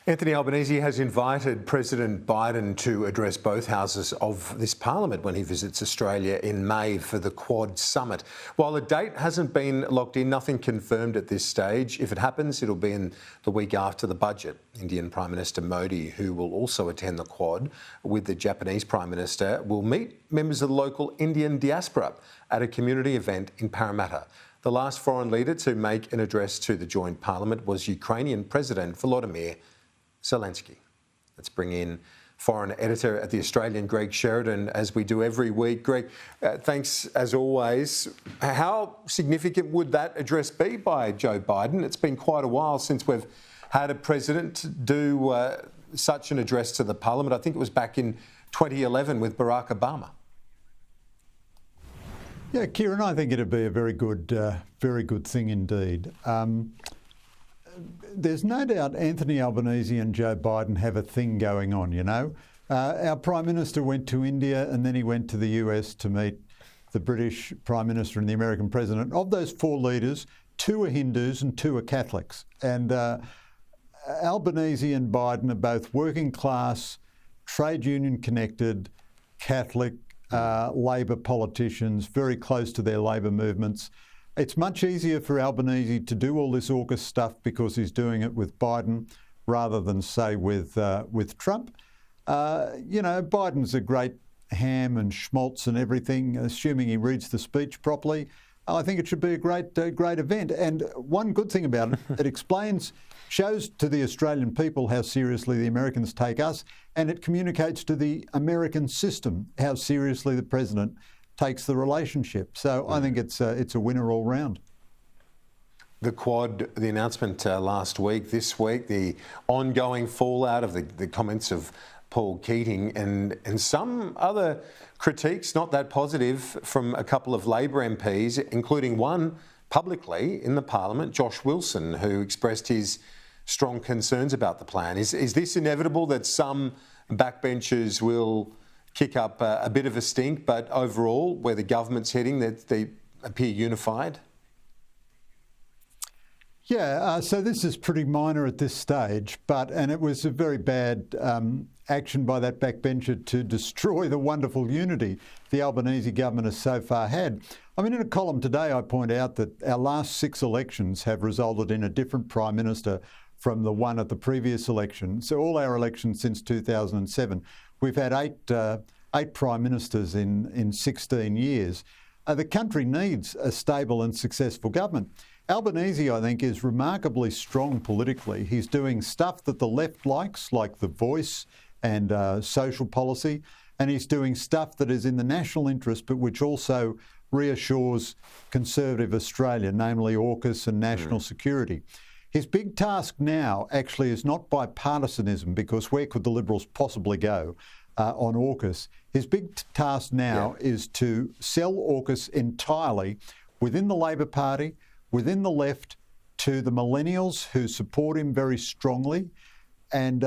Anthony Albanese has invited President Biden to address both houses of this parliament when he visits Australia in May for the Quad Summit. While the date hasn't been locked in, nothing confirmed at this stage. If it happens, it'll be in the week after the budget. Indian Prime Minister Modi, who will also attend the Quad with the Japanese Prime Minister, will meet members of the local Indian diaspora at a community event in Parramatta. The last foreign leader to make an address to the joint parliament was Ukrainian President Volodymyr Zelensky. Let's bring in foreign editor at The Australian, Greg Sheridan, as we do every week. Greg, thanks as always. How significant would that address be by Joe Biden? It's been quite a while since we've had a president do such an address to the parliament. I think it was back in 2011 with Barack Obama. Yeah, Kieran, I think it'd be a very good thing indeed. There's no doubt Anthony Albanese and Joe Biden have a thing going on, you know. Our Prime Minister went to India and then he went to the US to meet the British Prime Minister and the American President. Of those four leaders, two are Hindus and two are Catholics. And Albanese and Biden are both working class, trade union connected, Catholic, Labor politicians, very close to their Labor movements. It's much easier for Albanese to do all this AUKUS stuff because he's doing it with Biden rather than, say, with Trump. You know, Biden's a great ham and schmaltz and everything, assuming he reads the speech properly. I think it should be a great event. And one good thing about it, it shows to the Australian people how seriously the Americans take us, and it communicates to the American system how seriously the president takes the relationship. So I think it's a winner all round. The Quad, the announcement last week, this week, the ongoing fallout of the comments of Paul Keating and some other critiques, not that positive, from a couple of Labor MPs, including one publicly in the Parliament, Josh Wilson, who expressed his strong concerns about the plan. Is this inevitable that some backbenchers will kick up a bit of a stink, but overall, where the government's heading, that they appear unified? Yeah, so this is pretty minor at this stage, and it was a very bad action by that backbencher to destroy the wonderful unity the Albanese government has so far had. I mean, in a column today, I point out that our last 6 elections have resulted in a different Prime Minister from the one at the previous election. So all our elections since 2007, we've had eight Prime Ministers in 16 years. The country needs a stable and successful government. Albanese, I think, is remarkably strong politically. He's doing stuff that the left likes, like The Voice and social policy, and he's doing stuff that is in the national interest, but which also reassures conservative Australia, namely AUKUS and national security. His big task now actually is not bipartisanism, because where could the Liberals possibly go on AUKUS? His big task now is to sell AUKUS entirely within the Labor Party, within the left, to the millennials who support him very strongly. And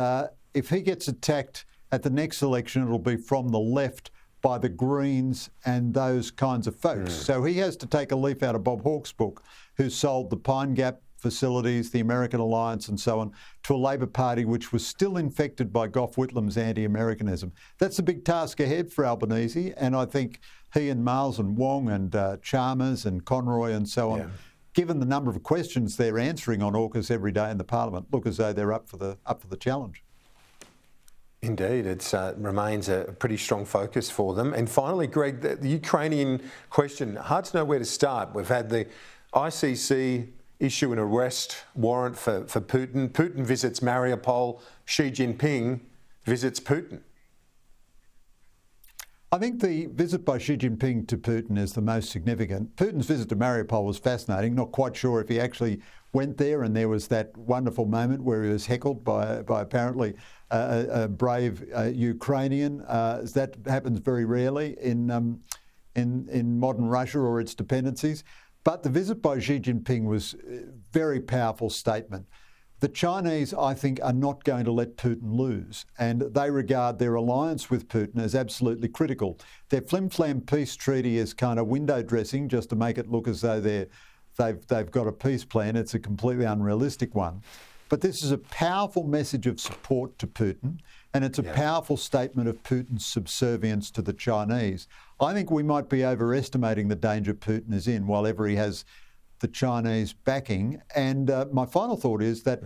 if he gets attacked at the next election, it'll be from the left by the Greens and those kinds of folks. So he has to take a leaf out of Bob Hawke's book, who sold the Pine Gap facilities, the American Alliance and so on, to a Labor Party which was still infected by Gough Whitlam's anti-Americanism. That's a big task ahead for Albanese, and I think he and Miles and Wong and Chalmers and Conroy and so on, given the number of questions they're answering on AUKUS every day in the Parliament, look as though they're up for the challenge. Indeed, it remains a pretty strong focus for them. And finally, Greg, the Ukrainian question, hard to know where to start. We've had the ICC issue an arrest warrant for Putin. Putin visits Mariupol. Xi Jinping visits Putin. I think the visit by Xi Jinping to Putin is the most significant. Putin's visit to Mariupol was fascinating. Not quite sure if he actually went there, and there was that wonderful moment where he was heckled by apparently a brave Ukrainian. That happens very rarely in modern Russia or its dependencies. But the visit by Xi Jinping was a very powerful statement. The Chinese, I think, are not going to let Putin lose, and they regard their alliance with Putin as absolutely critical. Their flim-flam peace treaty is kind of window dressing just to make it look as though they've got a peace plan. It's a completely unrealistic one. But this is a powerful message of support to Putin, and it's a powerful statement of Putin's subservience to the Chinese. I think we might be overestimating the danger Putin is in while ever he has the Chinese backing. And my final thought is that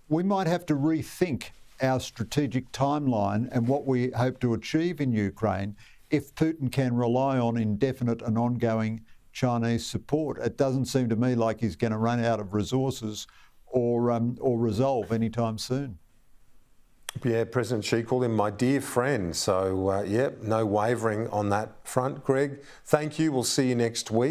we might have to rethink our strategic timeline and what we hope to achieve in Ukraine if Putin can rely on indefinite and ongoing Chinese support. It doesn't seem to me like he's going to run out of resources or resolve anytime soon. Yeah, President Xi called him my dear friend. So, no wavering on that front. Greg, thank you. We'll see you next week.